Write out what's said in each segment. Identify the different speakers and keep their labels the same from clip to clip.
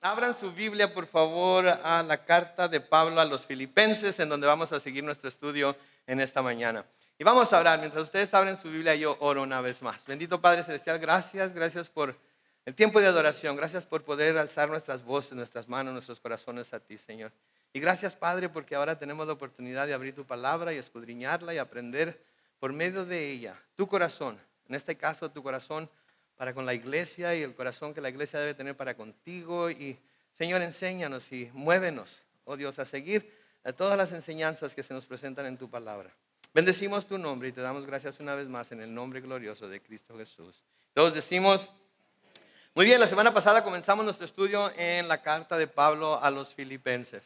Speaker 1: Abran su Biblia, por favor, a la carta de Pablo a los Filipenses, en donde vamos a seguir nuestro estudio en esta mañana. Y vamos a orar. Mientras ustedes abren su Biblia, yo oro una vez más. Bendito Padre Celestial, gracias por el tiempo de adoración. Gracias por poder alzar nuestras voces, nuestras manos, nuestros corazones a ti, Señor. Y gracias, Padre, porque ahora tenemos la oportunidad de abrir tu palabra y escudriñarla y aprender por medio de ella tu corazón. En este caso, tu corazón para con la iglesia y el corazón que la iglesia debe tener para contigo. Y Señor, enséñanos y muévenos, oh Dios, a seguir todas las enseñanzas que se nos presentan en tu palabra. Bendecimos tu nombre y te damos gracias una vez más en el nombre glorioso de Cristo Jesús. Todos decimos, muy bien, la semana pasada comenzamos nuestro estudio en la carta de Pablo a los Filipenses.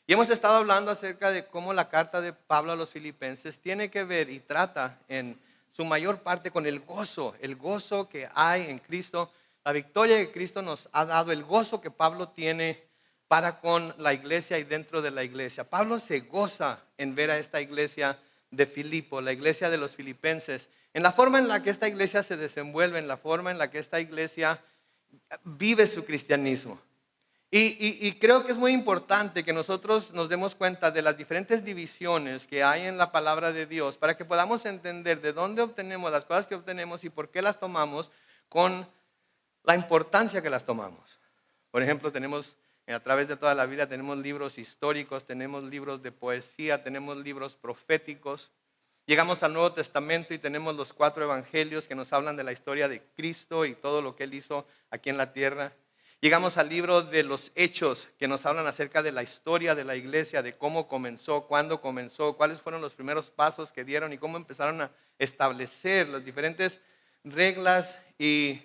Speaker 1: Y hemos estado hablando acerca de cómo la carta de Pablo a los Filipenses tiene que ver y trata en su mayor parte con el gozo que hay en Cristo, la victoria que Cristo nos ha dado, el gozo que Pablo tiene para con la iglesia y dentro de la iglesia. Pablo se goza en ver a esta iglesia de Filipo, la iglesia de los filipenses, en la forma en la que esta iglesia se desenvuelve, en la forma en la que esta iglesia vive su cristianismo. Y creo que es muy importante que nosotros nos demos cuenta de las diferentes divisiones que hay en la palabra de Dios para que podamos entender de dónde obtenemos las cosas que obtenemos y por qué las tomamos con la importancia que las tomamos. Por ejemplo, tenemos a través de toda la vida, tenemos libros históricos, tenemos libros de poesía, tenemos libros proféticos. Llegamos al Nuevo Testamento y tenemos los 4 evangelios que nos hablan de la historia de Cristo y todo lo que Él hizo aquí en la tierra. Llegamos al libro de los Hechos, que nos hablan acerca de la historia de la iglesia, de cómo comenzó, cuándo comenzó, cuáles fueron los primeros pasos que dieron y cómo empezaron a establecer las diferentes reglas y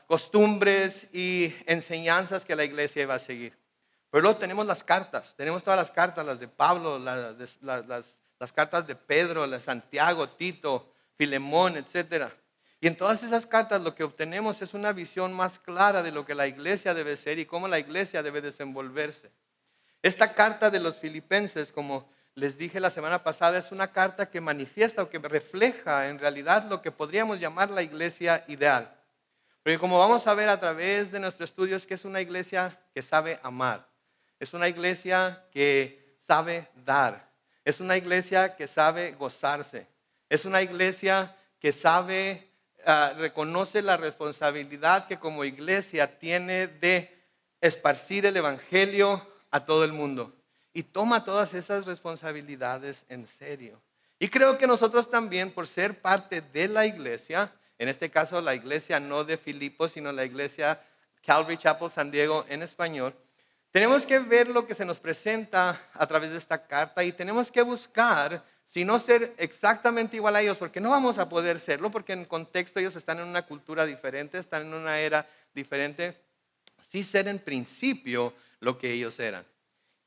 Speaker 1: costumbres y enseñanzas que la iglesia iba a seguir. Pero luego tenemos las cartas, tenemos todas las cartas, las de Pablo, las cartas de Pedro, las de Santiago, Tito, Filemón, etcétera. Y en todas esas cartas lo que obtenemos es una visión más clara de lo que la iglesia debe ser y cómo la iglesia debe desenvolverse. Esta carta de los Filipenses, como les dije la semana pasada, es una carta que manifiesta o que refleja en realidad lo que podríamos llamar la iglesia ideal. Porque como vamos a ver a través de nuestro estudio es que es una iglesia que sabe amar. Es una iglesia que sabe dar. Es una iglesia que sabe gozarse. Es una iglesia que sabe reconoce la responsabilidad que como iglesia tiene de esparcir el evangelio a todo el mundo y toma todas esas responsabilidades en serio. Y creo que nosotros también, por ser parte de la iglesia, en este caso la iglesia no de Filipos, sino la iglesia Calvary Chapel San Diego en español, tenemos que ver lo que se nos presenta a través de esta carta y tenemos que buscar si no ser exactamente igual a ellos, porque no vamos a poder serlo, porque en contexto ellos están en una cultura diferente, están en una era diferente, sí ser en principio lo que ellos eran.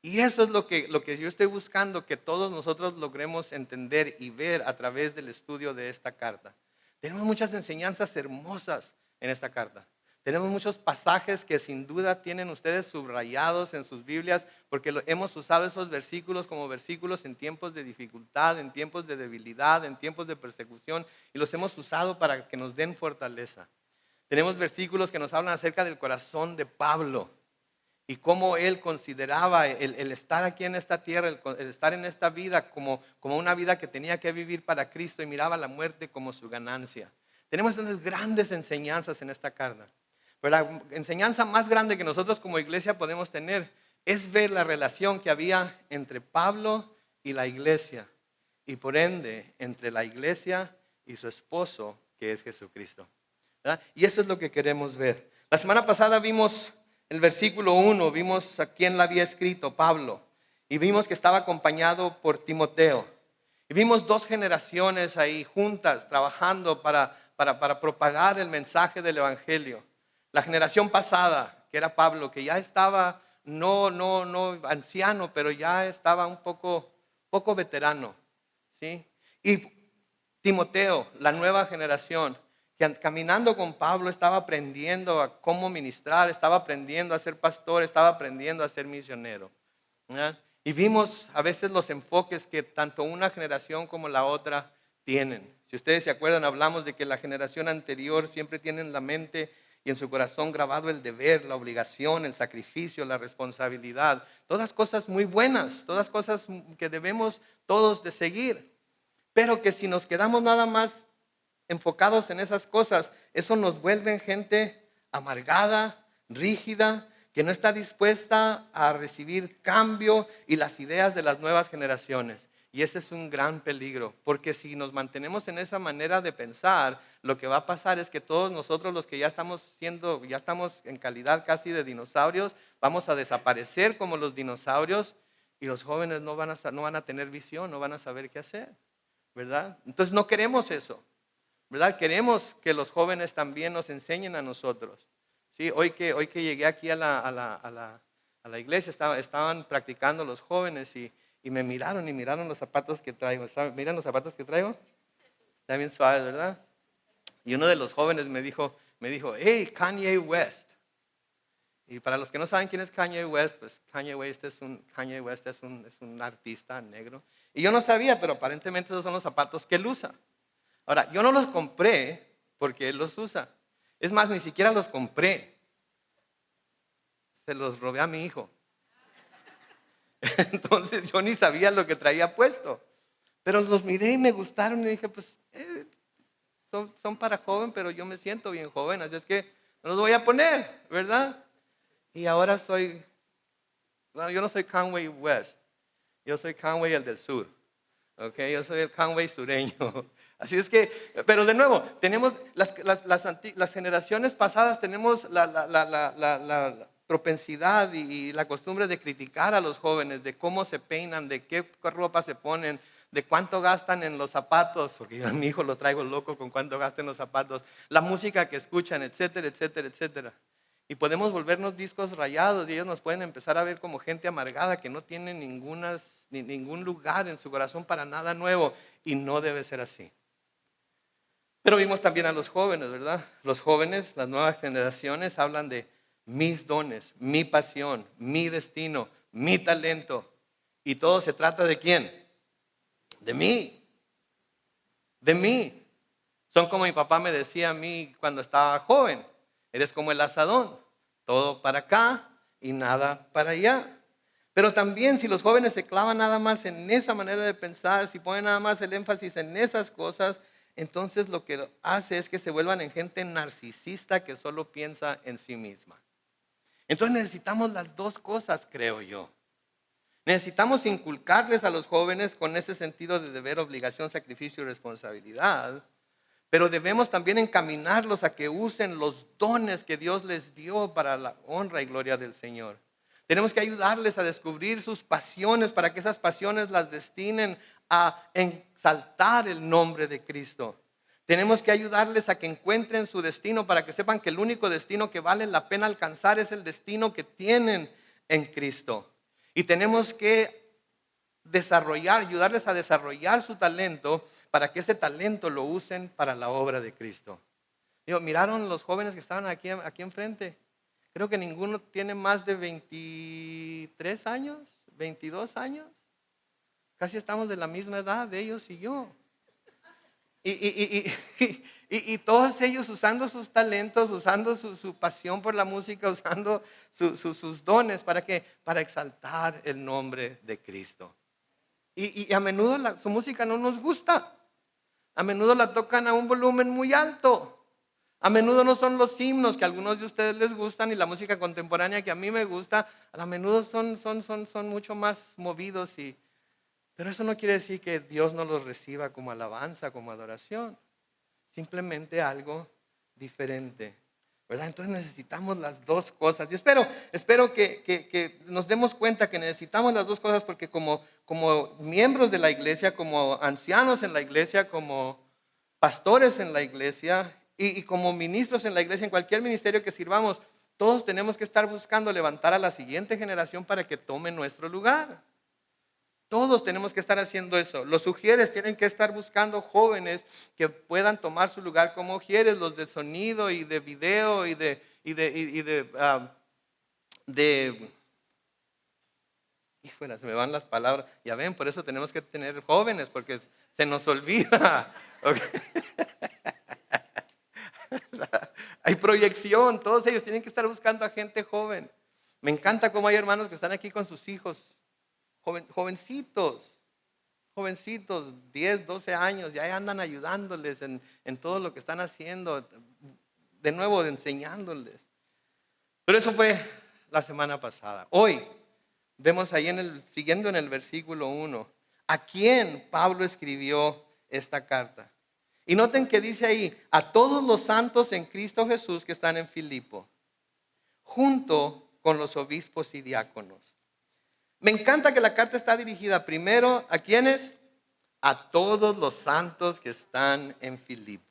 Speaker 1: Y eso es lo que yo estoy buscando, que todos nosotros logremos entender y ver a través del estudio de esta carta. Tenemos muchas enseñanzas hermosas en esta carta. Tenemos muchos pasajes que sin duda tienen ustedes subrayados en sus Biblias porque hemos usado esos versículos como versículos en tiempos de dificultad, en tiempos de debilidad, en tiempos de persecución y los hemos usado para que nos den fortaleza. Tenemos versículos que nos hablan acerca del corazón de Pablo y cómo él consideraba el estar aquí en esta tierra, el estar en esta vida como una vida que tenía que vivir para Cristo y miraba la muerte como su ganancia. Tenemos entonces grandes enseñanzas en esta carta. Pero la enseñanza más grande que nosotros como iglesia podemos tener es ver la relación que había entre Pablo y la iglesia y por ende entre la iglesia y su esposo que es Jesucristo. ¿Verdad? Y eso es lo que queremos ver. La semana pasada vimos el versículo 1, vimos a quién la había escrito, Pablo, y vimos que estaba acompañado por Timoteo. Y vimos 2 generaciones ahí juntas trabajando para propagar el mensaje del evangelio. La generación pasada, que era Pablo, que ya estaba no anciano, pero ya estaba un poco veterano, ¿sí? Y Timoteo, la nueva generación, que caminando con Pablo estaba aprendiendo a cómo ministrar, estaba aprendiendo a ser pastor, estaba aprendiendo a ser misionero, ¿verdad? Y vimos a veces los enfoques que tanto una generación como la otra tienen. Si ustedes se acuerdan, hablamos de que la generación anterior siempre tiene en la mente y en su corazón grabado el deber, la obligación, el sacrificio, la responsabilidad. Todas cosas muy buenas, todas cosas que debemos todos de seguir. Pero que si nos quedamos nada más enfocados en esas cosas, eso nos vuelve en gente amargada, rígida, que no está dispuesta a recibir cambio y las ideas de las nuevas generaciones. Y ese es un gran peligro, porque si nos mantenemos en esa manera de pensar, lo que va a pasar es que todos nosotros los que ya estamos en calidad casi de dinosaurios, vamos a desaparecer como los dinosaurios y los jóvenes no van a tener visión, no van a saber qué hacer, ¿verdad? Entonces no queremos eso, ¿verdad? Queremos que los jóvenes también nos enseñen a nosotros. Sí, hoy que llegué aquí a la iglesia, estaban practicando los jóvenes y me miraron los zapatos que traigo. ¿Miran los zapatos que traigo? Están bien suaves, ¿verdad? Y uno de los jóvenes me dijo, hey, Kanye West. Y para los que no saben quién es Kanye West, pues Kanye West es un artista negro. Y yo no sabía, pero aparentemente esos son los zapatos que él usa. Ahora, yo no los compré porque él los usa. Es más, ni siquiera los compré. Se los robé a mi hijo. Entonces yo ni sabía lo que traía puesto. Pero los miré y me gustaron y dije, pues son para joven, pero yo me siento bien joven, así es que no los voy a poner, ¿verdad? Y ahora yo no soy Kanye West, yo soy Kanye el del sur, ¿ok? Yo soy el Kanye sureño. Así es que, pero de nuevo, tenemos las generaciones pasadas, tenemos la propensidad y la costumbre de criticar a los jóvenes, de cómo se peinan, de qué ropa se ponen, de cuánto gastan en los zapatos, porque yo a mi hijo lo traigo loco con cuánto gastan en los zapatos, la música que escuchan, etcétera, etcétera, etcétera. Y podemos volvernos discos rayados y ellos nos pueden empezar a ver como gente amargada que no tiene ningún lugar en su corazón para nada nuevo, y no debe ser así. Pero vimos también a los jóvenes, ¿verdad? Los jóvenes, las nuevas generaciones hablan de mis dones, mi pasión, mi destino, mi talento. Y todo se trata ¿de quién? De mí. De mí. Son como mi papá me decía a mí cuando estaba joven. Eres como el asadón. Todo para acá y nada para allá. Pero también si los jóvenes se clavan nada más en esa manera de pensar, si ponen nada más el énfasis en esas cosas, entonces lo que hace es que se vuelvan en gente narcisista que solo piensa en sí misma. Entonces necesitamos las dos cosas, creo yo. Necesitamos inculcarles a los jóvenes con ese sentido de deber, obligación, sacrificio y responsabilidad, pero debemos también encaminarlos a que usen los dones que Dios les dio para la honra y gloria del Señor. Tenemos que ayudarles a descubrir sus pasiones para que esas pasiones las destinen a exaltar el nombre de Cristo. Tenemos que ayudarles a que encuentren su destino para que sepan que el único destino que vale la pena alcanzar es el destino que tienen en Cristo. Y tenemos que ayudarles a desarrollar su talento para que ese talento lo usen para la obra de Cristo. ¿Miraron los jóvenes que estaban aquí enfrente? Creo que ninguno tiene más de 23 años, 22 años. Casi estamos de la misma edad de ellos y yo. Y todos ellos usando sus talentos, usando su pasión por la música, usando sus dones, ¿para qué? Para exaltar el nombre de Cristo. Y a menudo su música no nos gusta. A menudo la tocan a un volumen muy alto. A menudo no son los himnos que a algunos de ustedes les gustan y la música contemporánea que a mí me gusta. A menudo son mucho más movidos pero eso no quiere decir que Dios no los reciba como alabanza, como adoración. Simplemente algo diferente, ¿verdad? Entonces necesitamos las dos cosas. Y espero que nos demos cuenta que necesitamos las dos cosas porque como miembros de la iglesia, como ancianos en la iglesia, como pastores en la iglesia y como ministros en la iglesia, en cualquier ministerio que sirvamos, todos tenemos que estar buscando levantar a la siguiente generación para que tome nuestro lugar. Todos tenemos que estar haciendo eso. Los ujieres tienen que estar buscando jóvenes que puedan tomar su lugar como ujieres, los de sonido y de video y de híjole, se me van las palabras. Ya ven, por eso tenemos que tener jóvenes, porque se nos olvida. Okay. hay proyección, todos ellos tienen que estar buscando a gente joven. Me encanta cómo hay hermanos que están aquí con sus hijos, jovencitos, 10, 12 años, y ahí andan ayudándoles en todo lo que están haciendo, de nuevo enseñándoles. Pero eso fue la semana pasada. Hoy vemos ahí siguiendo en el versículo 1, a quién Pablo escribió esta carta. Y noten que dice ahí, a todos los santos en Cristo Jesús que están en Filipo, junto con los obispos y diáconos. Me encanta que la carta está dirigida primero, ¿a quiénes? A todos los santos que están en Filipo.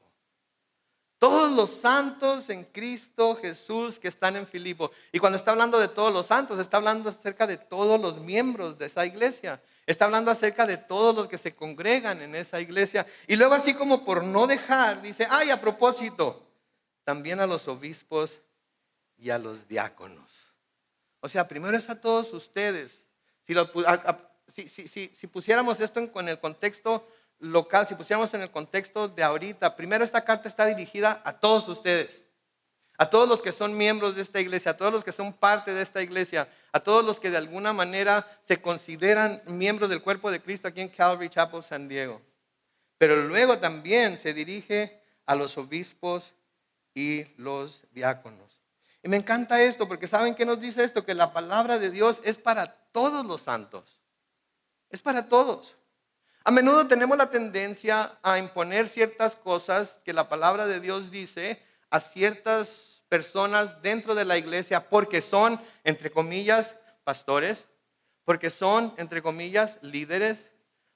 Speaker 1: Todos los santos en Cristo Jesús que están en Filipo. Y cuando está hablando de todos los santos, está hablando acerca de todos los miembros de esa iglesia. Está hablando acerca de todos los que se congregan en esa iglesia. Y luego así como por no dejar, dice, ay, a propósito, también a los obispos y a los diáconos. O sea, primero es a todos ustedes. Si pusiéramos esto en el contexto local, si pusiéramos en el contexto de ahorita, primero esta carta está dirigida a todos ustedes, a todos los que son miembros de esta iglesia, a todos los que son parte de esta iglesia, a todos los que de alguna manera se consideran miembros del cuerpo de Cristo aquí en Calvary Chapel San Diego. Pero luego también se dirige a los obispos y los diáconos. Y me encanta esto porque ¿saben qué nos dice esto? Que la palabra de Dios es para todos los santos. Es para todos. A menudo tenemos la tendencia a imponer ciertas cosas que la palabra de Dios dice a ciertas personas dentro de la iglesia porque son, entre comillas, pastores, porque son, entre comillas, líderes,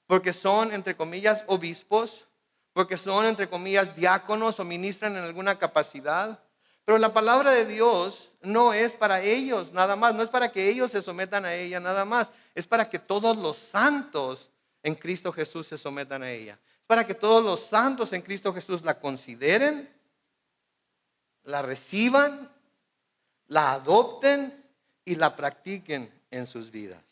Speaker 1: porque son, entre comillas, obispos, porque son, entre comillas, diáconos o ministran en alguna capacidad. Pero la palabra de Dios no es para ellos nada más, no es para que ellos se sometan a ella nada más, es para que todos los santos en Cristo Jesús se sometan a ella. Es para que todos los santos en Cristo Jesús la consideren, la reciban, la adopten y la practiquen en sus vidas.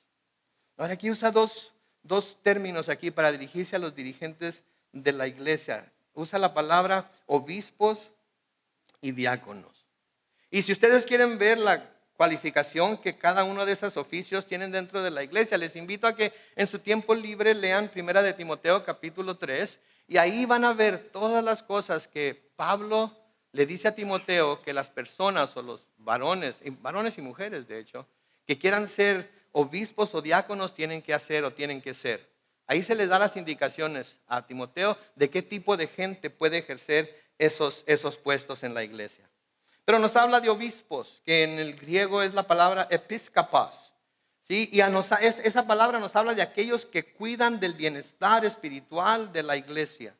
Speaker 1: Ahora aquí usa dos términos aquí para dirigirse a los dirigentes de la iglesia. Usa la palabra obispos y diáconos. Y si ustedes quieren ver la cualificación que cada uno de esos oficios tienen dentro de la iglesia, les invito a que en su tiempo libre lean 1 de Timoteo capítulo 3 y ahí van a ver todas las cosas que Pablo le dice a Timoteo que las personas o los varones y mujeres de hecho, que quieran ser obispos o diáconos tienen que hacer o tienen que ser. Ahí se les da las indicaciones a Timoteo de qué tipo de gente puede ejercer esos puestos en la iglesia. Pero nos habla de obispos, que en el griego es la palabra episkopos, ¿sí? Y esa palabra nos habla de aquellos que cuidan del bienestar espiritual de la iglesia.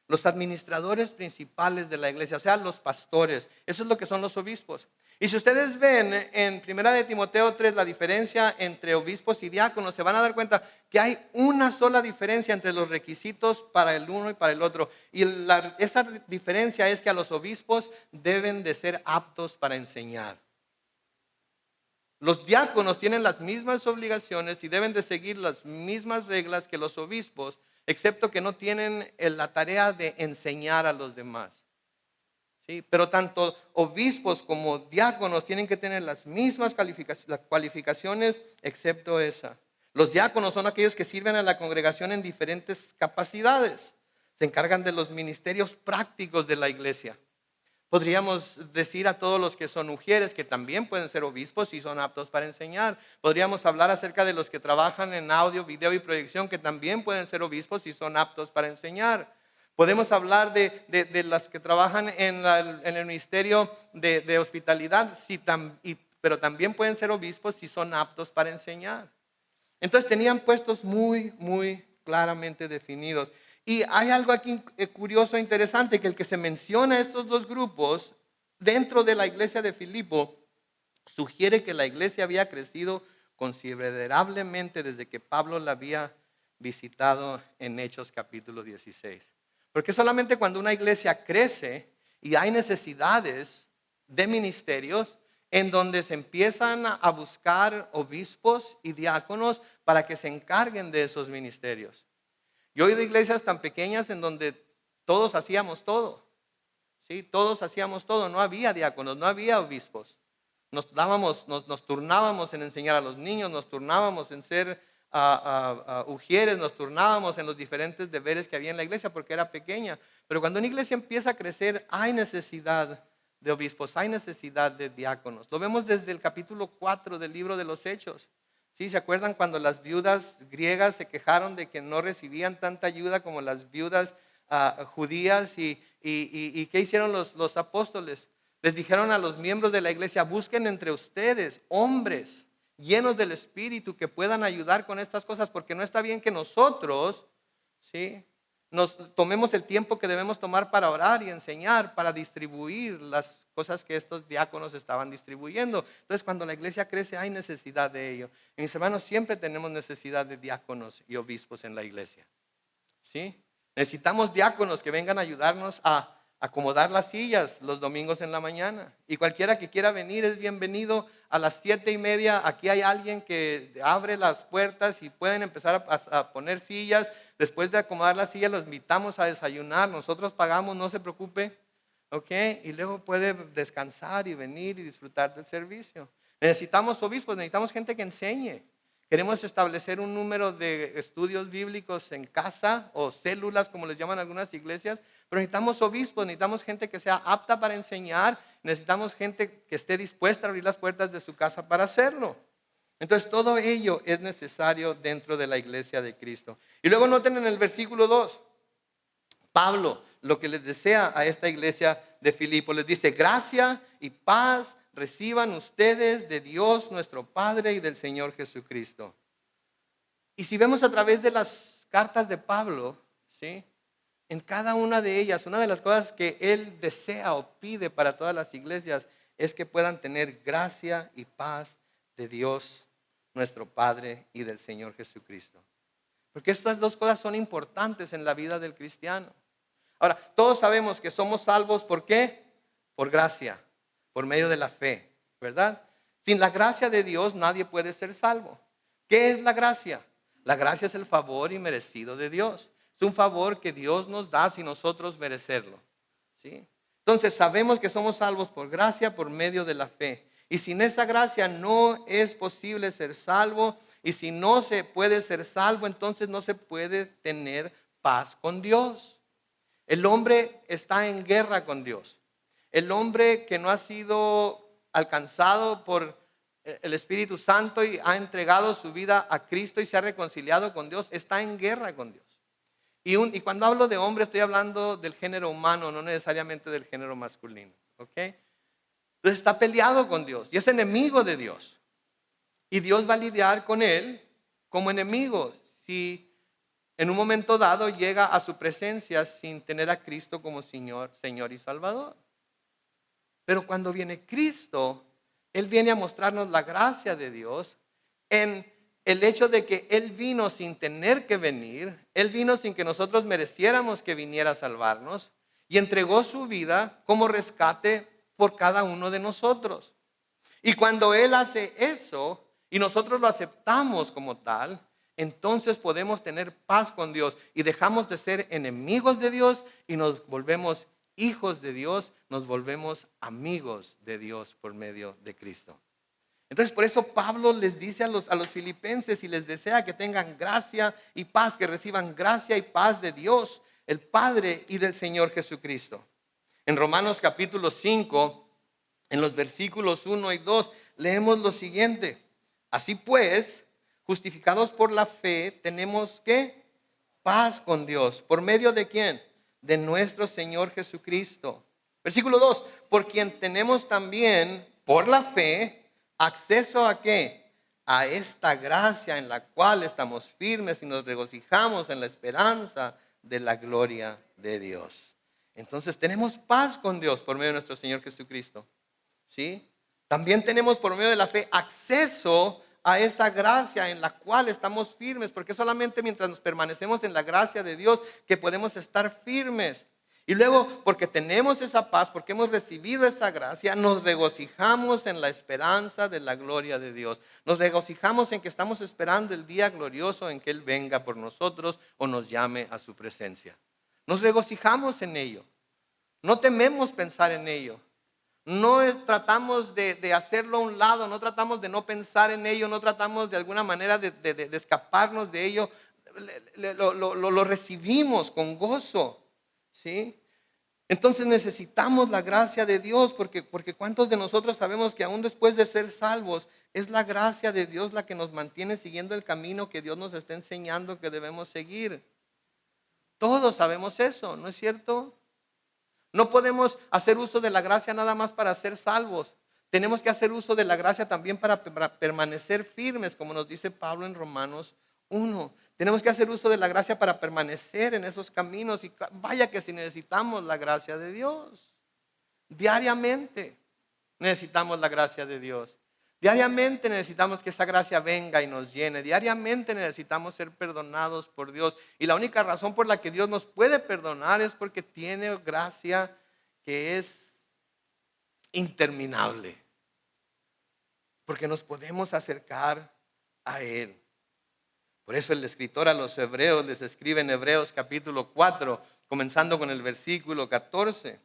Speaker 1: Los administradores principales de la iglesia, o sea, los pastores. Eso es lo que son los obispos. Y si ustedes ven en 1 de Timoteo 3 la diferencia entre obispos y diáconos, se van a dar cuenta que hay una sola diferencia entre los requisitos para el uno y para el otro. Y esa diferencia es que a los obispos deben de ser aptos para enseñar. Los diáconos tienen las mismas obligaciones y deben de seguir las mismas reglas que los obispos, excepto que no tienen la tarea de enseñar a los demás. ¿Sí? Pero tanto obispos como diáconos tienen que tener las mismas cualificaciones, excepto esa. Los diáconos son aquellos que sirven a la congregación en diferentes capacidades. Se encargan de los ministerios prácticos de la iglesia. Podríamos decir a todos los que son ujieres que también pueden ser obispos y son aptos para enseñar. Podríamos hablar acerca de los que trabajan en audio, video y proyección que también pueden ser obispos y son aptos para enseñar. Podemos hablar de las que trabajan en el ministerio de hospitalidad, pero también pueden ser obispos si son aptos para enseñar. Entonces tenían puestos muy, muy claramente definidos. Y hay algo aquí curioso e interesante, que el que se menciona a estos dos grupos dentro de la iglesia de Filipo sugiere que la iglesia había crecido considerablemente desde que Pablo la había visitado en Hechos capítulo 16. Porque solamente cuando una iglesia crece y hay necesidades de ministerios en donde se empiezan a buscar obispos y diáconos para que se encarguen de esos ministerios. Yo he oído iglesias tan pequeñas en donde todos hacíamos todo. ¿sí? Todos hacíamos todo, no había diáconos, no había obispos. Nos turnábamos en enseñar a los niños, nos turnábamos en ser ujieres, nos turnábamos en los diferentes deberes que había en la iglesia porque era pequeña. Pero cuando una iglesia empieza a crecer, hay necesidad de obispos, hay necesidad de diáconos. Lo vemos desde el capítulo 4 del libro de los Hechos. ¿Sí? ¿Se acuerdan cuando las viudas griegas se quejaron de que no recibían tanta ayuda como las viudas judías? ¿Y qué hicieron los apóstoles? Les dijeron a los miembros de la iglesia: busquen entre ustedes hombres llenos del Espíritu que puedan ayudar con estas cosas, porque no está bien que nosotros, ¿sí?, nos tomemos el tiempo que debemos tomar para orar y enseñar, para distribuir las cosas que estos diáconos estaban distribuyendo. Entonces, cuando la iglesia crece, hay necesidad de ello. Y mis hermanos, siempre tenemos necesidad de diáconos y obispos en la iglesia, ¿sí? Necesitamos diáconos que vengan a ayudarnos a acomodar las sillas los domingos en la mañana. Y cualquiera que quiera venir es bienvenido a las 7:30. Aquí hay alguien que abre las puertas y pueden empezar a poner sillas. Después de acomodar las sillas, los invitamos a desayunar. Nosotros pagamos, no se preocupe. ¿Ok? Y luego puede descansar y venir y disfrutar del servicio. Necesitamos obispos, necesitamos gente que enseñe. Queremos establecer un número de estudios bíblicos en casa o células, como les llaman algunas iglesias, pero necesitamos obispos, necesitamos gente que sea apta para enseñar, necesitamos gente que esté dispuesta a abrir las puertas de su casa para hacerlo. Entonces, todo ello es necesario dentro de la iglesia de Cristo. Y luego noten en el versículo 2, Pablo lo que les desea a esta iglesia de Filipo, les dice: gracia y paz reciban ustedes de Dios nuestro Padre y del Señor Jesucristo. Y si vemos a través de las cartas de Pablo, ¿sí?, en cada una de ellas, una de las cosas que él desea o pide para todas las iglesias es que puedan tener gracia y paz de Dios nuestro Padre y del Señor Jesucristo. Porque estas dos cosas son importantes en la vida del cristiano. Ahora, todos sabemos que somos salvos, ¿por qué? Por gracia, por medio de la fe, ¿verdad? Sin la gracia de Dios nadie puede ser salvo. ¿Qué es la gracia? La gracia es el favor inmerecido de Dios. Es un favor que Dios nos da sin nosotros merecerlo, ¿sí? Entonces sabemos que somos salvos por gracia, por medio de la fe. Y sin esa gracia no es posible ser salvo. Y si no se puede ser salvo, entonces no se puede tener paz con Dios. El hombre está en guerra con Dios. El hombre que no ha sido alcanzado por el Espíritu Santo y ha entregado su vida a Cristo y se ha reconciliado con Dios, está en guerra con Dios. Y cuando hablo de hombre, estoy hablando del género humano, no necesariamente del género masculino. ¿Ok? Entonces está peleado con Dios y es enemigo de Dios. Y Dios va a lidiar con él como enemigo si en un momento dado llega a su presencia sin tener a Cristo como Señor y Salvador. Pero cuando viene Cristo, Él viene a mostrarnos la gracia de Dios en el hecho de que Él vino sin tener que venir. Él vino sin que nosotros mereciéramos que viniera a salvarnos y entregó su vida como rescate por cada uno de nosotros. Y cuando Él hace eso y nosotros lo aceptamos como tal, entonces podemos tener paz con Dios y dejamos de ser enemigos de Dios y nos volvemos hijos de Dios, nos volvemos amigos de Dios por medio de Cristo. Entonces, por eso Pablo les dice a los filipenses y les desea que tengan gracia y paz, que reciban gracia y paz de Dios, el Padre y del Señor Jesucristo. En Romanos capítulo 5, en los versículos 1 y 2, leemos lo siguiente: así pues, justificados por la fe, tenemos ¿qué? Paz con Dios. ¿Por medio de quién? De nuestro Señor Jesucristo. Versículo 2, por quien tenemos también, por la fe, acceso a ¿qué? A esta gracia en la cual estamos firmes y nos regocijamos en la esperanza de la gloria de Dios. Entonces tenemos paz con Dios por medio de nuestro Señor Jesucristo, ¿sí? También tenemos por medio de la fe acceso a esa gracia en la cual estamos firmes, porque solamente mientras nos permanecemos en la gracia de Dios que podemos estar firmes. Y luego, porque tenemos esa paz, porque hemos recibido esa gracia, nos regocijamos en la esperanza de la gloria de Dios. Nos regocijamos en que estamos esperando el día glorioso en que Él venga por nosotros o nos llame a su presencia. Nos regocijamos en ello. No tememos pensar en ello. No tratamos de hacerlo a un lado, no tratamos de no pensar en ello, no tratamos de alguna manera de escaparnos de ello. Lo recibimos con gozo, ¿sí? Entonces necesitamos la gracia de Dios porque ¿cuántos de nosotros sabemos que aún después de ser salvos es la gracia de Dios la que nos mantiene siguiendo el camino que Dios nos está enseñando que debemos seguir? Todos sabemos eso, ¿no es cierto? No podemos hacer uso de la gracia nada más para ser salvos. Tenemos que hacer uso de la gracia también para permanecer firmes, como nos dice Pablo en Romanos 1. Tenemos que hacer uso de la gracia para permanecer en esos caminos. Y vaya que si necesitamos la gracia de Dios. Diariamente necesitamos la gracia de Dios. Diariamente necesitamos que esa gracia venga y nos llene. Diariamente necesitamos ser perdonados por Dios. Y la única razón por la que Dios nos puede perdonar es porque tiene gracia que es interminable. Porque nos podemos acercar a Él. Por eso el escritor a los hebreos les escribe en Hebreos capítulo 4, comenzando con el versículo 14.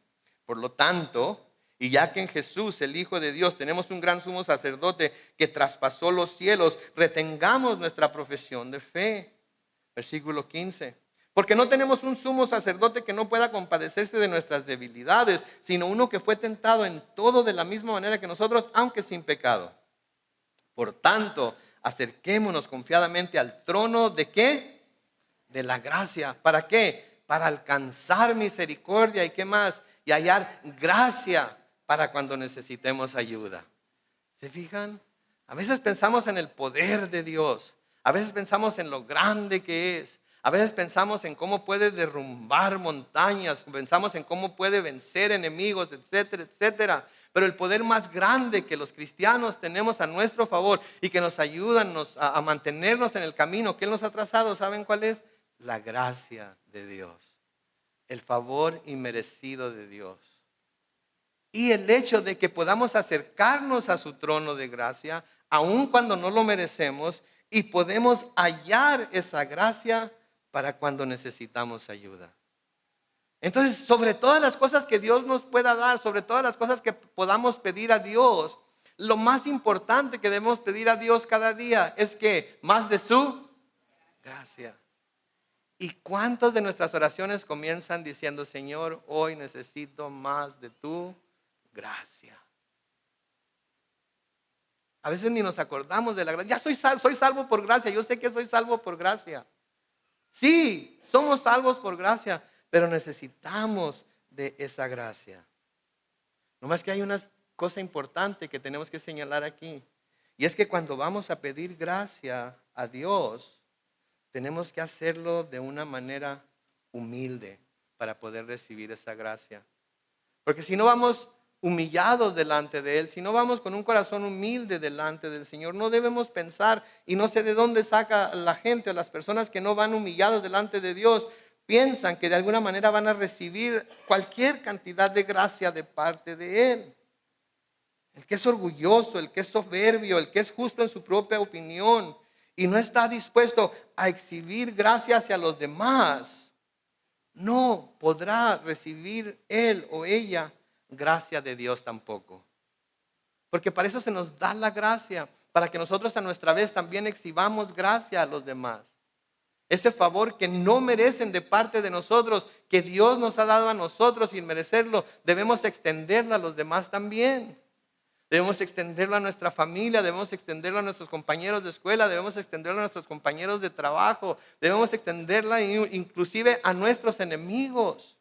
Speaker 1: Por lo tanto, y ya que en Jesús, el Hijo de Dios, tenemos un gran sumo sacerdote que traspasó los cielos, retengamos nuestra profesión de fe. Versículo 15. Porque no tenemos un sumo sacerdote que no pueda compadecerse de nuestras debilidades, sino uno que fue tentado en todo de la misma manera que nosotros, aunque sin pecado. Por tanto, acerquémonos confiadamente al trono de ¿qué? De la gracia. ¿Para qué? Para alcanzar misericordia y ¿qué más? Y hallar gracia para cuando necesitemos ayuda. ¿Se fijan? A veces pensamos en el poder de Dios. A veces pensamos en lo grande que es. A veces pensamos en cómo puede derrumbar montañas. Pensamos en cómo puede vencer enemigos, etcétera, etcétera. Pero el poder más grande que los cristianos tenemos a nuestro favor y que nos ayudan a mantenernos en el camino que Él nos ha trazado, ¿saben cuál es? La gracia de Dios. El favor inmerecido de Dios. Y el hecho de que podamos acercarnos a su trono de gracia, aun cuando no lo merecemos, y podemos hallar esa gracia para cuando necesitamos ayuda. Entonces, sobre todas las cosas que Dios nos pueda dar, sobre todas las cosas que podamos pedir a Dios, lo más importante que debemos pedir a Dios cada día es que más de su gracia. ¿Y cuántos de nuestras oraciones comienzan diciendo, Señor, hoy necesito más de tu gracia? A veces ni nos acordamos de la gracia. Ya soy salvo por gracia. Yo sé que soy salvo por gracia. Sí, somos salvos por gracia, pero necesitamos de esa gracia. Nomás que hay una cosa importante que tenemos que señalar aquí. Y es que cuando vamos a pedir gracia a Dios, tenemos que hacerlo de una manera humilde para poder recibir esa gracia. Porque si no vamos humillados delante de Él, si no vamos con un corazón humilde delante del Señor, no debemos pensar, y no sé de dónde saca la gente o las personas que no van humillados delante de Dios, piensan que de alguna manera van a recibir cualquier cantidad de gracia de parte de Él. El que es orgulloso, el que es soberbio, el que es justo en su propia opinión y no está dispuesto a exhibir gracia hacia los demás, no podrá recibir él o ella gracia de Dios tampoco. Porque para eso se nos da la gracia, para que nosotros a nuestra vez también exhibamos gracia a los demás. Ese favor que no merecen de parte de nosotros, que Dios nos ha dado a nosotros sin merecerlo, debemos extenderlo a los demás también. Debemos extenderlo a nuestra familia, debemos extenderlo a nuestros compañeros de escuela, debemos extenderlo a nuestros compañeros de trabajo, debemos extenderla inclusive a nuestros enemigos.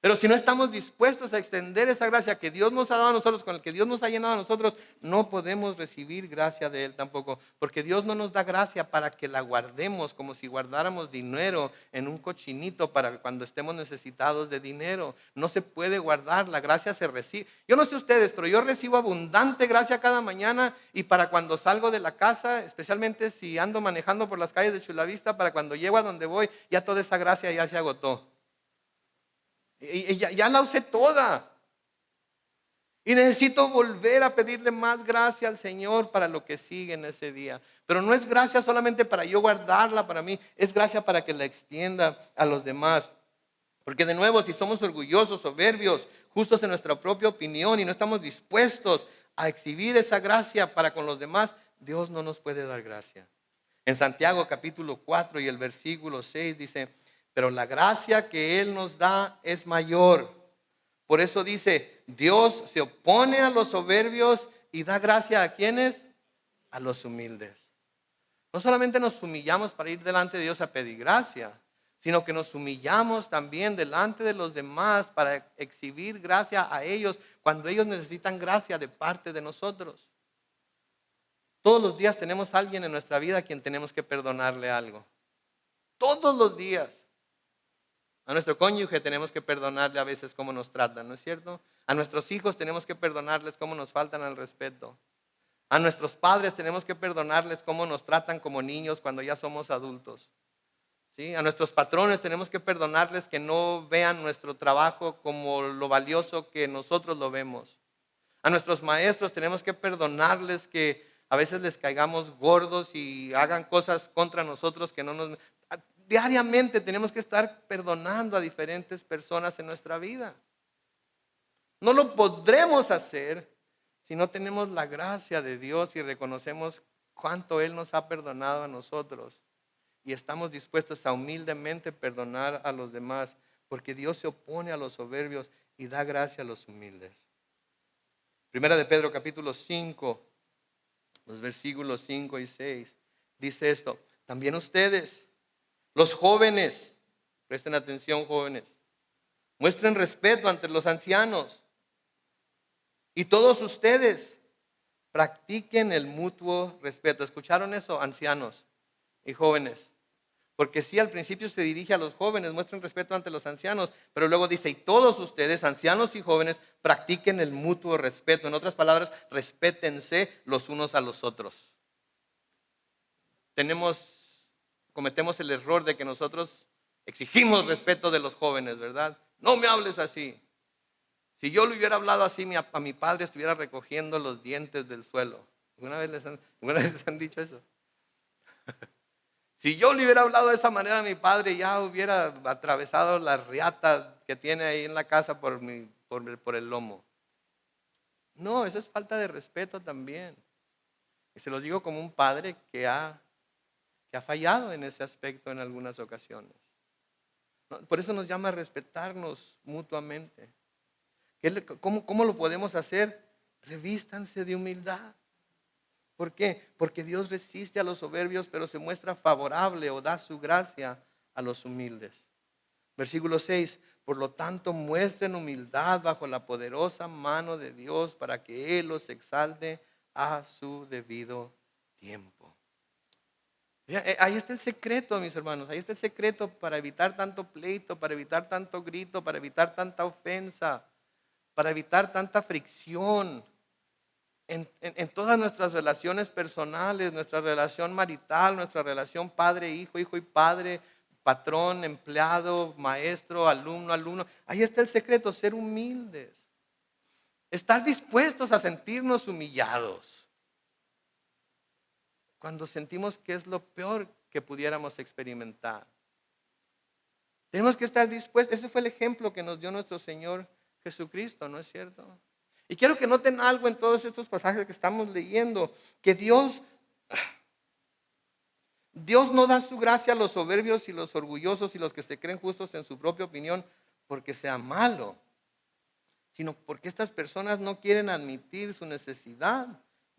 Speaker 1: Pero si no estamos dispuestos a extender esa gracia que Dios nos ha dado a nosotros, con el que Dios nos ha llenado a nosotros, no podemos recibir gracia de Él tampoco. Porque Dios no nos da gracia para que la guardemos como si guardáramos dinero en un cochinito para cuando estemos necesitados de dinero. No se puede guardar, la gracia se recibe. Yo no sé ustedes, pero yo recibo abundante gracia cada mañana y para cuando salgo de la casa, especialmente si ando manejando por las calles de Chulavista, para cuando llego a donde voy, ya toda esa gracia ya se agotó. Y ya la usé toda. Y necesito volver a pedirle más gracia al Señor para lo que sigue en ese día. Pero no es gracia solamente para yo guardarla para mí, es gracia para que la extienda a los demás. Porque de nuevo, si somos orgullosos, soberbios, justos en nuestra propia opinión y no estamos dispuestos a exhibir esa gracia para con los demás, Dios no nos puede dar gracia. En Santiago capítulo 4 y el versículo 6 dice, pero la gracia que Él nos da es mayor. Por eso dice, Dios se opone a los soberbios y da gracia a ¿quiénes? A los humildes. No solamente nos humillamos para ir delante de Dios a pedir gracia, sino que nos humillamos también delante de los demás para exhibir gracia a ellos cuando ellos necesitan gracia de parte de nosotros. Todos los días tenemos a alguien en nuestra vida a quien tenemos que perdonarle algo. Todos los días. A nuestro cónyuge tenemos que perdonarle a veces cómo nos tratan, ¿no es cierto? A nuestros hijos tenemos que perdonarles cómo nos faltan al respeto. A nuestros padres tenemos que perdonarles cómo nos tratan como niños cuando ya somos adultos. ¿Sí? A nuestros patrones tenemos que perdonarles que no vean nuestro trabajo como lo valioso que nosotros lo vemos. A nuestros maestros tenemos que perdonarles que a veces les caigamos gordos y hagan cosas contra nosotros que no nos... Diariamente tenemos que estar perdonando a diferentes personas en nuestra vida. No lo podremos hacer si no tenemos la gracia de Dios y reconocemos cuánto Él nos ha perdonado a nosotros. Y estamos dispuestos a humildemente perdonar a los demás, porque Dios se opone a los soberbios y da gracia a los humildes. Primera de Pedro capítulo 5, los versículos 5 y 6, dice esto, también ustedes, los jóvenes, presten atención jóvenes, muestren respeto ante los ancianos y todos ustedes practiquen el mutuo respeto. ¿Escucharon eso, ancianos y jóvenes? Porque sí, al principio se dirige a los jóvenes, muestren respeto ante los ancianos, pero luego dice, y todos ustedes, ancianos y jóvenes, practiquen el mutuo respeto. En otras palabras, respétense los unos a los otros. Cometemos el error de que nosotros exigimos respeto de los jóvenes, ¿verdad? No me hables así. Si yo le hubiera hablado así, a mi padre estuviera recogiendo los dientes del suelo. ¿Alguna vez les han dicho eso? Si yo le hubiera hablado de esa manera a mi padre, ya hubiera atravesado la riata que tiene ahí en la casa por el lomo. No, eso es falta de respeto también. Y se los digo como un padre que ha fallado en ese aspecto en algunas ocasiones. Por eso nos llama a respetarnos mutuamente. ¿Cómo lo podemos hacer? Revístanse de humildad. ¿Por qué? Porque Dios resiste a los soberbios, pero se muestra favorable o da su gracia a los humildes. Versículo 6, por lo tanto muestren humildad bajo la poderosa mano de Dios para que Él los exalte a su debido tiempo. Ahí está el secreto, mis hermanos, ahí está el secreto para evitar tanto pleito, para evitar tanto grito, para evitar tanta ofensa, para evitar tanta fricción. En todas nuestras relaciones personales, nuestra relación marital, nuestra relación padre-hijo, hijo y padre, patrón, empleado, maestro, alumno. Ahí está el secreto, ser humildes. Estar dispuestos a sentirnos humillados. Cuando sentimos que es lo peor que pudiéramos experimentar. Tenemos que estar dispuestos. Ese fue el ejemplo que nos dio nuestro Señor Jesucristo, ¿no es cierto? Y quiero que noten algo en todos estos pasajes que estamos leyendo, que Dios no da su gracia a los soberbios y los orgullosos y los que se creen justos en su propia opinión porque sea malo, sino porque estas personas no quieren admitir su necesidad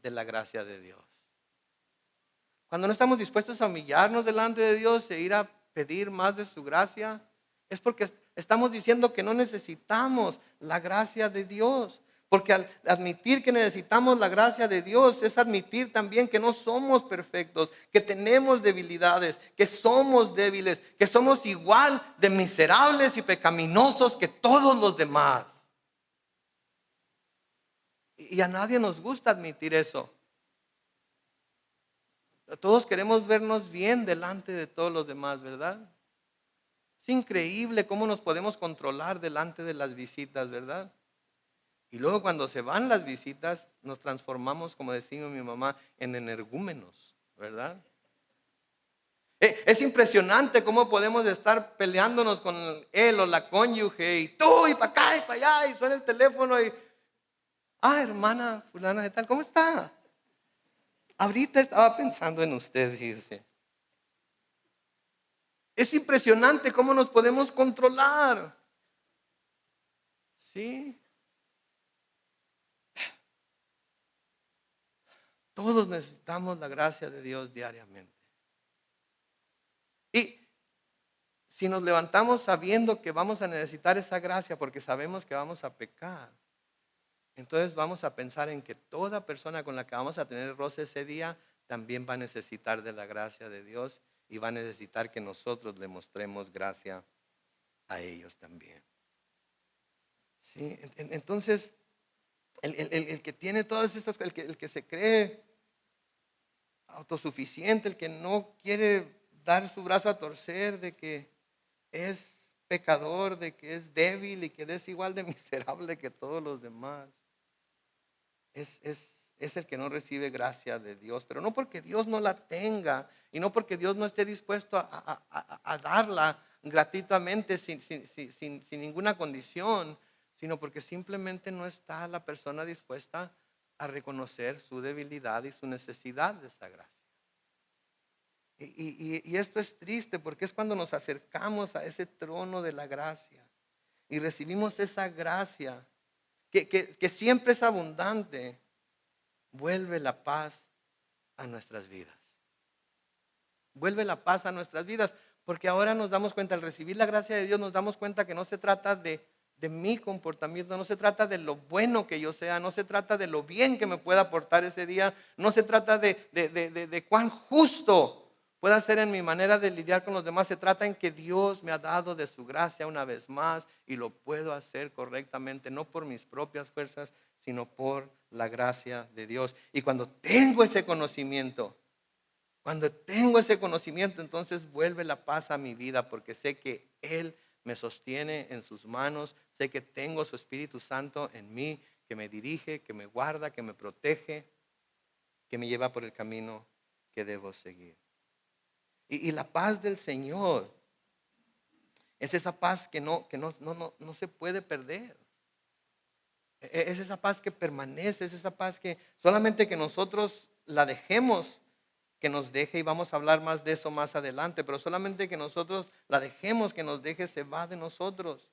Speaker 1: de la gracia de Dios. Cuando no estamos dispuestos a humillarnos delante de Dios e ir a pedir más de su gracia, es porque estamos diciendo que no necesitamos la gracia de Dios. Porque al admitir que necesitamos la gracia de Dios es admitir también que no somos perfectos, que tenemos debilidades, que somos débiles, que somos igual de miserables y pecaminosos que todos los demás. Y a nadie nos gusta admitir eso. Todos queremos vernos bien delante de todos los demás, ¿verdad? Es increíble cómo nos podemos controlar delante de las visitas, ¿verdad? Y luego cuando se van las visitas, nos transformamos, como decía mi mamá, en energúmenos, ¿verdad? Es impresionante cómo podemos estar peleándonos con él o la cónyuge y tú y para acá y para allá y suena el teléfono y, hermana fulana de tal, ¿cómo está? Ahorita estaba pensando en usted, dice. Es impresionante cómo nos podemos controlar. Sí. Todos necesitamos la gracia de Dios diariamente. Y si nos levantamos sabiendo que vamos a necesitar esa gracia porque sabemos que vamos a pecar, entonces vamos a pensar en que toda persona con la que vamos a tener roce ese día también va a necesitar de la gracia de Dios y va a necesitar que nosotros le mostremos gracia a ellos también. ¿Sí? Entonces, el que tiene todas estas cosas, el que se cree autosuficiente, el que no quiere dar su brazo a torcer, de que es pecador, de que es débil y que es igual de miserable que todos los demás, es el que no recibe gracia de Dios, pero no porque Dios no la tenga y no porque Dios no esté dispuesto a darla gratuitamente sin ninguna condición, sino porque simplemente no está la persona dispuesta a reconocer su debilidad y su necesidad de esa gracia. Y esto es triste porque es cuando nos acercamos a ese trono de la gracia y recibimos esa gracia que siempre es abundante, vuelve la paz a nuestras vidas. Vuelve la paz a nuestras vidas, porque ahora nos damos cuenta, al recibir la gracia de Dios, nos damos cuenta que no se trata de mi comportamiento, no se trata de lo bueno que yo sea, no se trata de lo bien que me pueda aportar ese día, no se trata de cuán justo pueda ser en mi manera de lidiar con los demás, se trata en que Dios me ha dado de su gracia una vez más y lo puedo hacer correctamente, no por mis propias fuerzas, sino por la gracia de Dios. Y cuando tengo ese conocimiento, entonces vuelve la paz a mi vida porque sé que Él me sostiene en sus manos, sé que tengo su Espíritu Santo en mí, que me dirige, que me guarda, que me protege, que me lleva por el camino que debo seguir. Y la paz del Señor es esa paz que no se puede perder. Es esa paz que permanece, es esa paz que solamente que nosotros la dejemos que nos deje, y vamos a hablar más de eso más adelante, pero solamente que nosotros la dejemos que nos deje, se va de nosotros.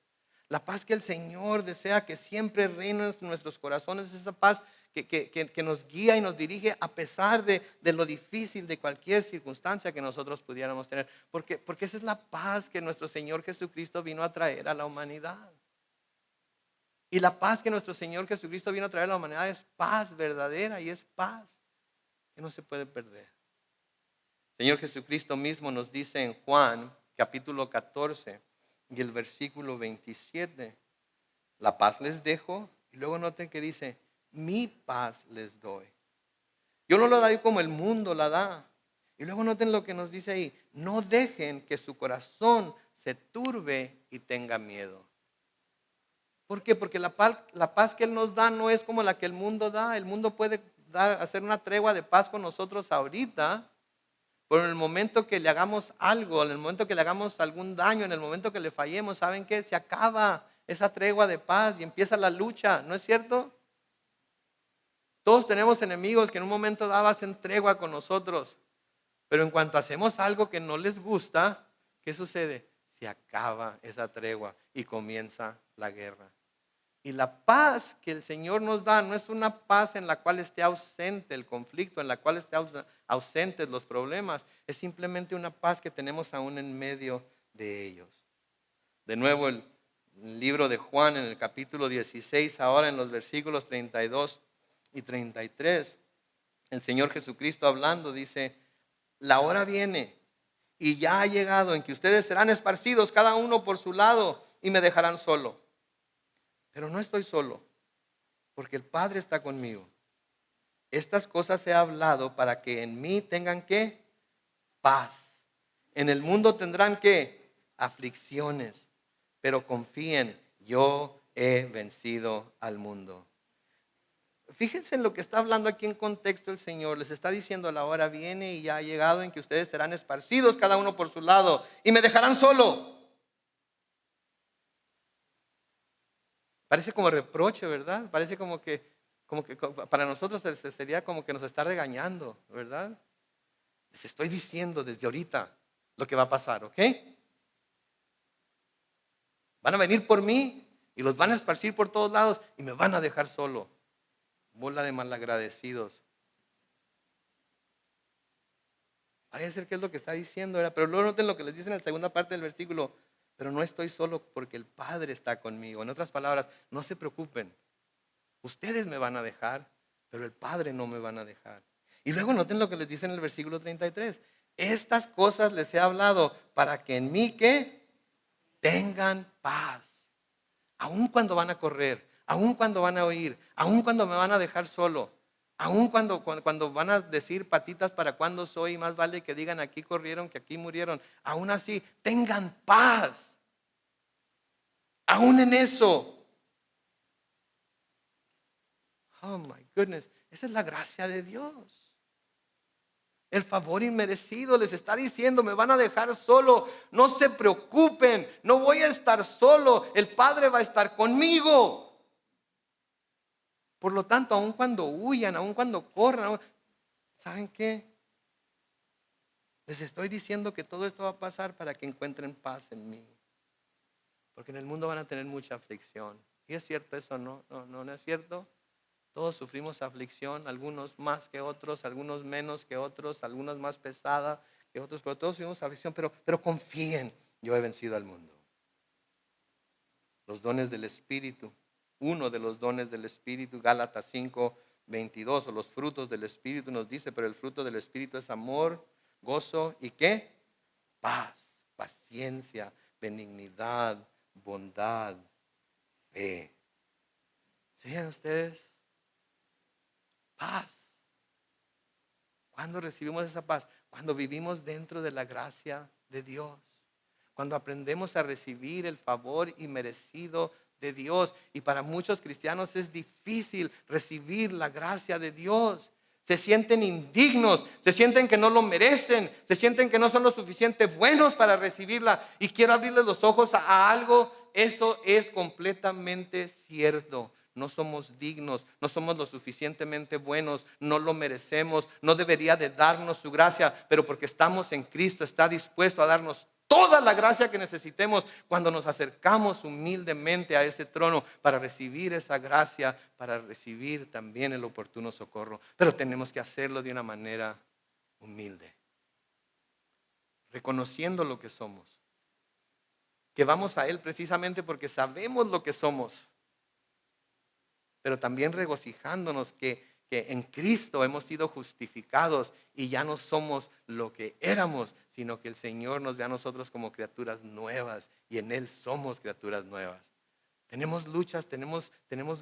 Speaker 1: La paz que el Señor desea que siempre reine en nuestros corazones, es esa paz que nos guía y nos dirige a pesar de lo difícil de cualquier circunstancia que nosotros pudiéramos tener. Porque esa es la paz que nuestro Señor Jesucristo vino a traer a la humanidad. Y la paz que nuestro Señor Jesucristo vino a traer a la humanidad es paz verdadera y es paz que no se puede perder. Señor Jesucristo mismo nos dice en Juan capítulo 14 y el versículo 27, la paz les dejo, y luego noten que dice, mi paz les doy. Yo no la doy como el mundo la da. Y luego noten lo que nos dice ahí, no dejen que su corazón se turbe y tenga miedo. ¿Por qué? Porque la paz que Él nos da no es como la que el mundo da. El mundo puede hacer una tregua de paz con nosotros ahorita, pero en el momento que le hagamos algo, en el momento que le hagamos algún daño, en el momento que le fallemos, ¿saben qué? Se acaba esa tregua de paz y empieza la lucha, ¿no es cierto? Todos tenemos enemigos que en un momento dado hacen tregua con nosotros, pero en cuanto hacemos algo que no les gusta, ¿qué sucede? Se acaba esa tregua y comienza la guerra. Y la paz que el Señor nos da no es una paz en la cual esté ausente el conflicto, en la cual esté ausentes los problemas. Es simplemente una paz que tenemos aún en medio de ellos. De nuevo el libro de Juan en el capítulo 16, ahora en los versículos 32 y 33. El Señor Jesucristo hablando dice, la hora viene y ya ha llegado en que ustedes serán esparcidos cada uno por su lado y me dejarán solo. Pero no estoy solo, porque el Padre está conmigo. Estas cosas he hablado para que en mí tengan ¿qué? Paz. En el mundo tendrán ¿qué? Aflicciones, pero confíen, yo he vencido al mundo. Fíjense en lo que está hablando aquí en contexto el Señor. Les está diciendo: la hora viene y ya ha llegado en que ustedes serán esparcidos cada uno por su lado y me dejarán solo. Parece como reproche, ¿verdad? Parece como que para nosotros sería como que nos está regañando, ¿verdad? Les estoy diciendo desde ahorita lo que va a pasar, ¿ok? Van a venir por mí y los van a esparcir por todos lados y me van a dejar solo. Bola de malagradecidos. Parece ser que es lo que está diciendo, ¿verdad? Pero luego noten lo que les dice en la segunda parte del versículo. Pero no estoy solo porque el Padre está conmigo. En otras palabras, no se preocupen. Ustedes me van a dejar, pero el Padre no me van a dejar. Y luego noten lo que les dice en el versículo 33. Estas cosas les he hablado para que en mí, ¿qué? Tengan paz. Aun cuando van a correr, aun cuando van a oír, aun cuando me van a dejar solo, aun cuando van a decir patitas para cuando soy, más vale que digan aquí corrieron que aquí murieron. Aún así, tengan paz. Aún en eso. Oh my goodness, esa es la gracia de Dios. El favor inmerecido les está diciendo: me van a dejar solo, no se preocupen, no voy a estar solo, el Padre va a estar conmigo. Por lo tanto, aun cuando huyan, aun cuando corran, ¿saben qué? Les estoy diciendo que todo esto va a pasar para que encuentren paz en mí. Porque en el mundo van a tener mucha aflicción. ¿Y es cierto eso? No es cierto. Todos sufrimos aflicción, algunos más que otros, algunos menos que otros, algunos más pesada que otros, pero todos sufrimos aflicción. Pero confíen, yo he vencido al mundo. Los dones del Espíritu, uno de los dones del Espíritu, Gálatas 5:22, o los frutos del Espíritu nos dice: pero el fruto del Espíritu es amor, gozo y ¿qué? Paz, paciencia, benignidad, bondad, fe. ¿Siguen ustedes? Paz. ¿Cuándo recibimos esa paz? Cuando vivimos dentro de la gracia de Dios. Cuando aprendemos a recibir el favor inmerecido de Dios. Y para muchos cristianos es difícil recibir la gracia de Dios. Se sienten indignos, se sienten que no lo merecen, se sienten que no son lo suficiente buenos para recibirla. Y quiero abrirles los ojos a algo. Eso es completamente cierto. No somos dignos, no somos lo suficientemente buenos, no lo merecemos, no debería de darnos su gracia, pero porque estamos en Cristo está dispuesto a darnos toda la gracia que necesitemos cuando nos acercamos humildemente a ese trono para recibir esa gracia, para recibir también el oportuno socorro. Pero tenemos que hacerlo de una manera humilde, reconociendo lo que somos, que vamos a Él precisamente porque sabemos lo que somos, pero también regocijándonos que en Cristo hemos sido justificados y ya no somos lo que éramos, sino que el Señor nos ve a nosotros como criaturas nuevas y en Él somos criaturas nuevas. Tenemos luchas, tenemos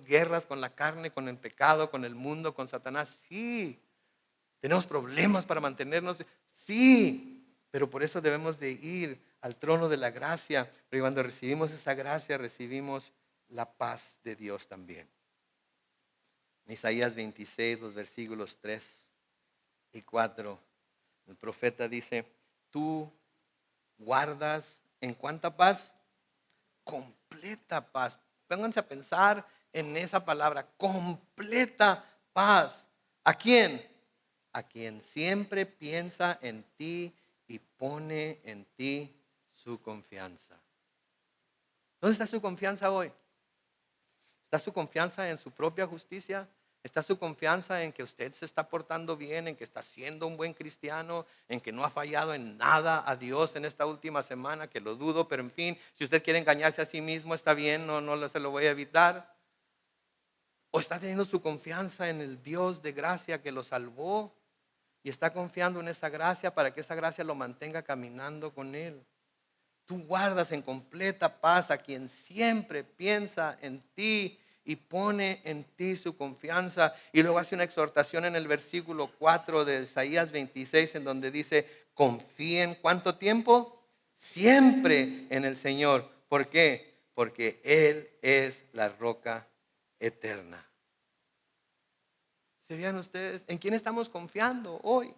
Speaker 1: guerras con la carne, con el pecado, con el mundo, con Satanás, sí. Tenemos problemas para mantenernos, sí. Pero por eso debemos de ir al trono de la gracia, porque cuando recibimos esa gracia recibimos la paz de Dios también. En Isaías 26, los versículos 3 y 4, el profeta dice: tú guardas ¿en cuánta paz? Completa paz. Pónganse a pensar en esa palabra, completa paz. ¿A quién? A quien siempre piensa en ti y pone en ti su confianza. ¿Dónde está su confianza hoy? ¿Está su confianza en su propia justicia? ¿Está su confianza en que usted se está portando bien, en que está siendo un buen cristiano, en que no ha fallado en nada a Dios en esta última semana? Que lo dudo, pero en fin, si usted quiere engañarse a sí mismo, está bien, no se lo voy a evitar. ¿O está teniendo su confianza en el Dios de gracia que lo salvó y está confiando en esa gracia para que esa gracia lo mantenga caminando con Él? Tú guardas en completa paz a quien siempre piensa en ti y pone en ti su confianza. Y luego hace una exhortación en el versículo 4 de Isaías 26 en donde dice: confíen, ¿cuánto tiempo? Siempre en el Señor. ¿Por qué? Porque Él es la roca eterna. ¿Se vean ustedes? ¿En quién estamos confiando hoy?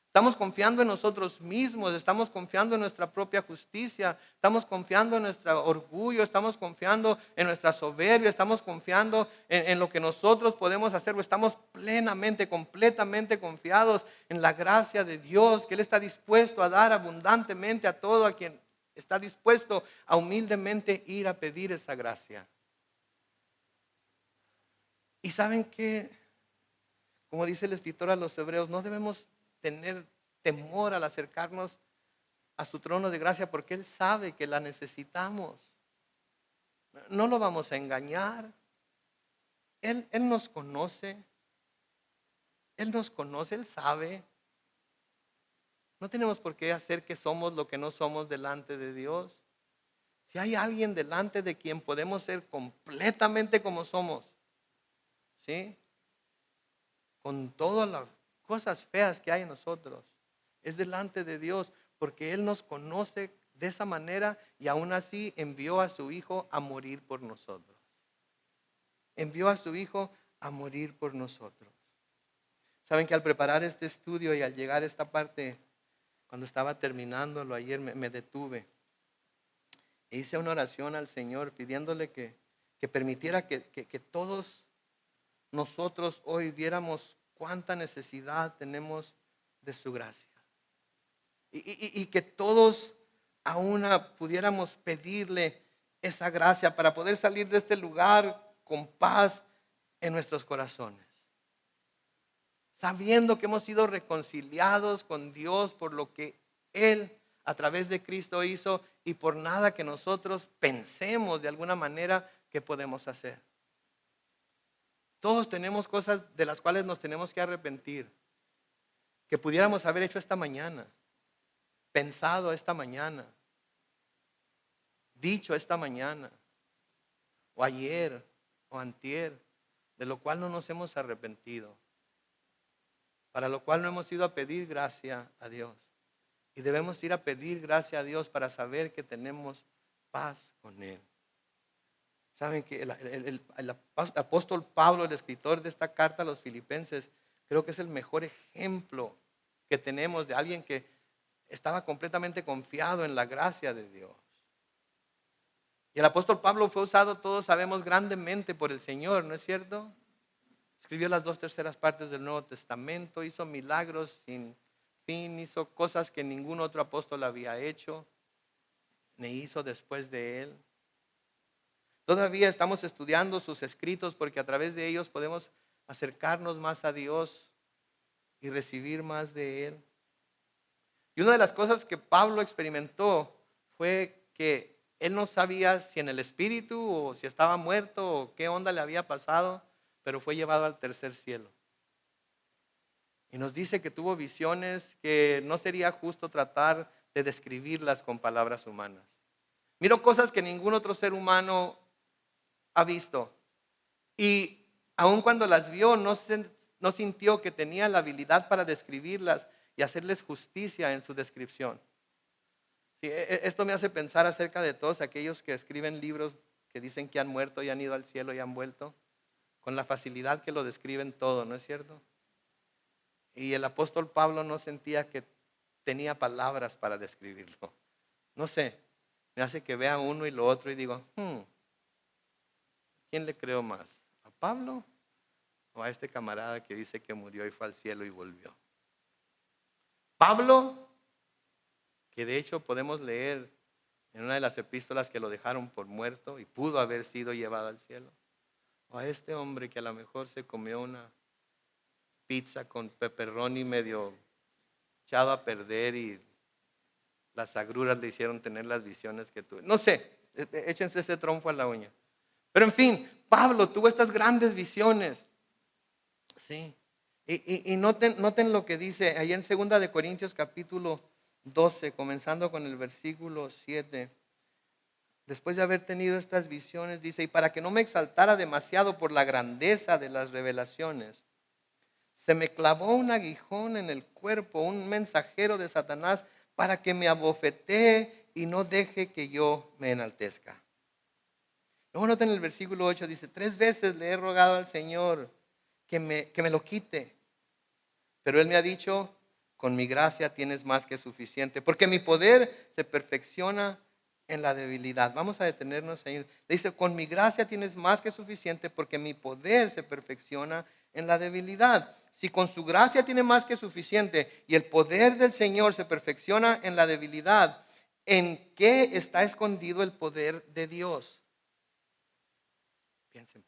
Speaker 1: Estamos confiando en nosotros mismos, estamos confiando en nuestra propia justicia, estamos confiando en nuestro orgullo, estamos confiando en nuestra soberbia, estamos confiando en lo que nosotros podemos hacer, o estamos plenamente, completamente confiados en la gracia de Dios, que Él está dispuesto a dar abundantemente a todo a quien está dispuesto a humildemente ir a pedir esa gracia. Y saben que, como dice el escritor a los hebreos, no debemos tener temor al acercarnos a su trono de gracia porque Él sabe que la necesitamos. No lo vamos a engañar. Él nos conoce. Él nos conoce, Él sabe. No tenemos por qué hacer que somos lo que no somos delante de Dios. Si hay alguien delante de quien podemos ser completamente como somos, ¿sí? Con todas las cosas feas que hay en nosotros, es delante de Dios, porque Él nos conoce de esa manera y aún así envió a su Hijo a morir por nosotros. Envió a su Hijo a morir por nosotros. Saben que al preparar este estudio y al llegar a esta parte, cuando estaba terminándolo ayer, me detuve e hice una oración al Señor pidiéndole que permitiera que todos nosotros hoy viéramos cuánta necesidad tenemos de su gracia. Y que todos a una pudiéramos pedirle esa gracia para poder salir de este lugar con paz en nuestros corazones. Sabiendo que hemos sido reconciliados con Dios por lo que Él a través de Cristo hizo y por nada que nosotros pensemos de alguna manera que podemos hacer. Todos tenemos cosas de las cuales nos tenemos que arrepentir, que pudiéramos haber hecho esta mañana, pensado esta mañana, dicho esta mañana, o ayer, o antier, de lo cual no nos hemos arrepentido, para lo cual no hemos ido a pedir gracia a Dios. Y debemos ir a pedir gracia a Dios para saber que tenemos paz con Él. Saben que el apóstol Pablo, el escritor de esta carta a los filipenses, creo que es el mejor ejemplo que tenemos de alguien que estaba completamente confiado en la gracia de Dios. Y el apóstol Pablo fue usado, todos sabemos, grandemente por el Señor, ¿no es cierto? Escribió las 2/3 partes del Nuevo Testamento, hizo milagros sin fin, hizo cosas que ningún otro apóstol había hecho, ni hizo después de él. Todavía estamos estudiando sus escritos porque a través de ellos podemos acercarnos más a Dios y recibir más de Él. Y una de las cosas que Pablo experimentó fue que él no sabía si en el espíritu o si estaba muerto o qué onda le había pasado, pero fue llevado al tercer cielo. Y nos dice que tuvo visiones que no sería justo tratar de describirlas con palabras humanas. Miró cosas que ningún otro ser humano ha visto. Y aun cuando las vio, no sintió que tenía la habilidad para describirlas y hacerles justicia en su descripción. Sí, esto me hace pensar acerca de todos aquellos que escriben libros que dicen que han muerto y han ido al cielo y han vuelto, con la facilidad que lo describen todo, ¿no es cierto? Y el apóstol Pablo no sentía que tenía palabras para describirlo. No sé, me hace que vea uno y lo otro y digo, ¿quién le creo más? ¿A Pablo o a este camarada que dice que murió y fue al cielo y volvió? Pablo, que de hecho podemos leer en una de las epístolas que lo dejaron por muerto y pudo haber sido llevado al cielo. O a este hombre que a lo mejor se comió una pizza con pepperoni medio echado a perder y las agruras le hicieron tener las visiones que tuve. No sé, échense ese trompo a la uña. Pero en fin, Pablo tuvo estas grandes visiones. Sí. Y noten lo que dice ahí en 2 de Corintios capítulo 12, comenzando con el versículo 7. Después de haber tenido estas visiones, dice, y para que no me exaltara demasiado por la grandeza de las revelaciones, se me clavó un aguijón en el cuerpo, un mensajero de Satanás, para que me abofetee y no deje que yo me enaltezca. Luego noten el versículo 8, dice, 3 veces le he rogado al Señor que me lo quite. Pero Él me ha dicho, con mi gracia tienes más que suficiente, porque mi poder se perfecciona en la debilidad. Vamos a detenernos ahí. Le dice, con mi gracia tienes más que suficiente, porque mi poder se perfecciona en la debilidad. Si con su gracia tiene más que suficiente y el poder del Señor se perfecciona en la debilidad, ¿en qué está escondido el poder de Dios?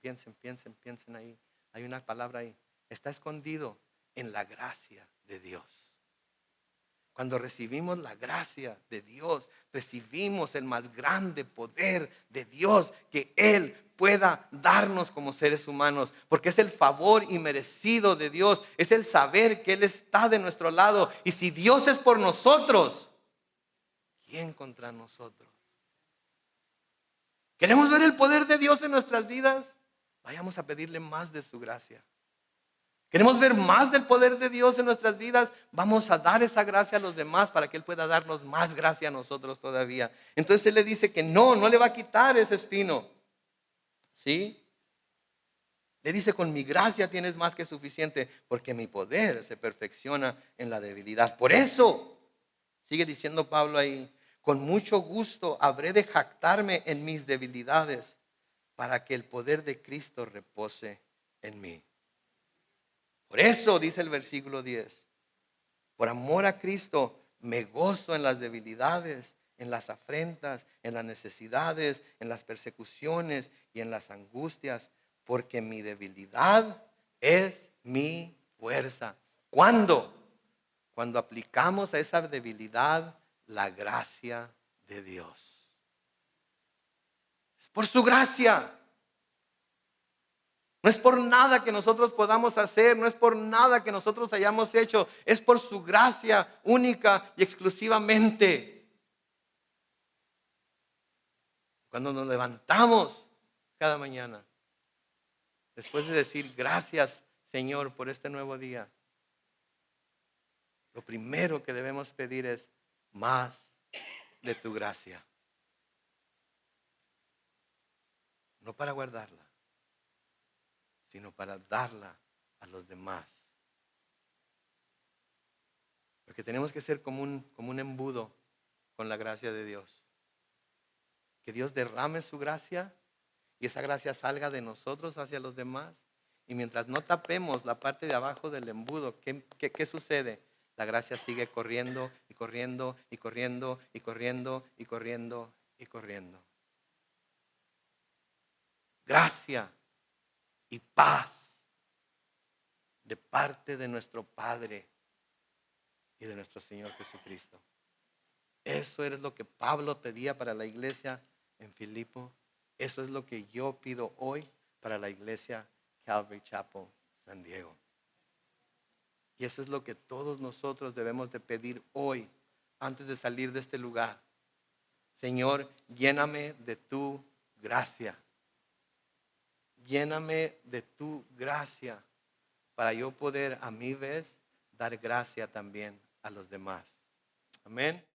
Speaker 1: Piensen ahí. Hay una palabra ahí. Está escondido en la gracia de Dios. Cuando recibimos la gracia de Dios, recibimos el más grande poder de Dios que Él pueda darnos como seres humanos, porque es el favor inmerecido de Dios, es el saber que Él está de nuestro lado. Y si Dios es por nosotros, ¿quién contra nosotros? ¿Queremos ver el poder de Dios en nuestras vidas? Vayamos a pedirle más de su gracia. ¿Queremos ver más del poder de Dios en nuestras vidas? Vamos a dar esa gracia a los demás para que Él pueda darnos más gracia a nosotros todavía. Entonces Él le dice que no le va a quitar ese espino. ¿Sí? Le dice, con mi gracia tienes más que suficiente, porque mi poder se perfecciona en la debilidad. Por eso, sigue diciendo Pablo ahí, con mucho gusto habré de jactarme en mis debilidades, para que el poder de Cristo repose en mí. Por eso dice el versículo 10, por amor a Cristo me gozo en las debilidades, en las afrentas, en las necesidades, en las persecuciones y en las angustias, porque mi debilidad es mi fuerza. ¿Cuándo? Cuando aplicamos a esa debilidad la gracia de Dios. Es por su gracia. No es por nada que nosotros podamos hacer, no es por nada que nosotros hayamos hecho, es por su gracia única y exclusivamente. Cuando nos levantamos cada mañana, después de decir gracias, Señor, por este nuevo día, lo primero que debemos pedir es más de tu gracia. No para guardarla, sino para darla a los demás. Porque tenemos que ser como un embudo con la gracia de Dios. Que Dios derrame su gracia y esa gracia salga de nosotros hacia los demás. Y mientras no tapemos la parte de abajo del embudo, ¿qué sucede? La gracia sigue corriendo y corriendo y corriendo y corriendo y corriendo y corriendo. Gracia y paz de parte de nuestro Padre y de nuestro Señor Jesucristo. Eso es lo que Pablo pedía para la iglesia en Filipo. Eso es lo que yo pido hoy para la iglesia Calvary Chapel San Diego. Y eso es lo que todos nosotros debemos de pedir hoy antes de salir de este lugar. Señor, lléname de tu gracia. Lléname de tu gracia para yo poder a mi vez dar gracia también a los demás. Amén.